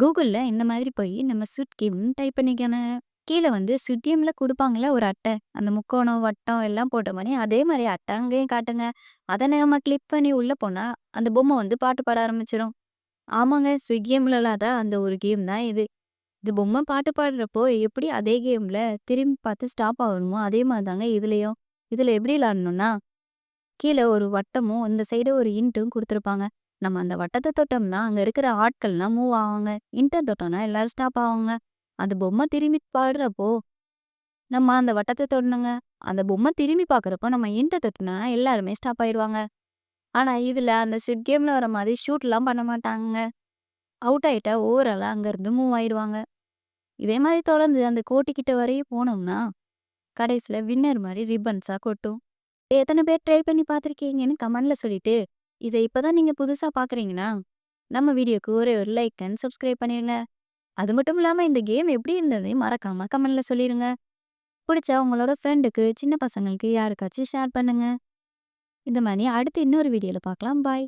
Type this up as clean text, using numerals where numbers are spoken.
கூகுள்ல இந்த மாதிரி போய் நம்ம ஸ்விட் கேம்ன்னு டைப் பண்ணிக்கணும். கீழ வந்து ஸ்விட் கேம்ல குடுப்பாங்கல்ல ஒரு அட்டை. அந்த முக்கோணம், வட்டம் எல்லாம் போட்ட மாரி அதே மாரி அட்டை அங்கேயும் காட்டுங்க. அத நம்ம கிளிக் பண்ணி உள்ள போனா, அந்த பொம்மை வந்து பாட்டு பாட ஆரம்பிச்சுரும். ஆமாங்க, ஸ்விட் கேம்ல இல்லாத அந்த ஒரு கேம் தான் இது. இது பொம்மை பாட்டு பாடுறப்போ எப்படி அதே கேம்ல திரும்பி பார்த்து ஸ்டாப் ஆகணுமோ, அதே மாரி தாங்க இதுலயும். இதுல எப்படி விளையாடணும்னா, கீழ ஒரு வட்டமும், இந்த சைடு ஒரு இன்ட்டும் குடுத்துருப்பாங்க. நம்ம அந்த வட்டத்த தொட்டோம்னா, அங்க இருக்கிற ஆட்கள்லாம் மூவ் ஆவாங்க. இன்ட்ட தொட்டோம்னா எல்லாரும் ஸ்டாப் ஆவாங்க. அந்த பொம்மை திரும்பி பாடுறப்போ, நம்ம அந்த வட்டத்த தொடணுங்க. அந்த பொம்மை திரும்பி பார்க்குறப்போ, நம்ம இன்ட்ட தொட்டோம்னா எல்லாருமே ஸ்டாப் ஆயிருவாங்க. ஆனா, இதுல அந்த ஸ்குவிட் கேம்ல வர மாதிரி ஷூட்லாம் பண்ண மாட்டாங்கங்க. அவுட் ஆயிட்டா ஓவராலா அங்கருந்து மூவ் ஆயிருவாங்க. இதே மாரி தொடர்ந்து அந்த கோட்டுக்கிட்ட வரையும் போனோம்னா, கடைசில வின்னர் மாரி ரிப்பன்ஸா கொட்டும். எத்தன பேர் ட்ரை பண்ணி பார்த்துருக்கீங்கன்னு கமெண்ட்ல சொல்லிட்டு, இத இப்ப தான் நீங்க புதுசா பார்க்குறீங்கன்னா, நம்ம வீடியோக்கு ஒரே ஒரு லைக் அண்ட் சப்ஸ்கிரைப் பண்ணிருங்க. அது மட்டும் இல்லாம இந்த கேம் எப்படி இருந்ததையும் மறக்காம கமெண்ட்ல சொல்லிருங்க. புடிச்சா உங்களோட ஃப்ரெண்டுக்கு, சின்ன பசங்களுக்கு யாருக்காச்சும் ஷேர் பண்ணுங்க. இந்த மாரி அடுத்து இன்னொரு வீடியோல பார்க்கலாம். பாய்.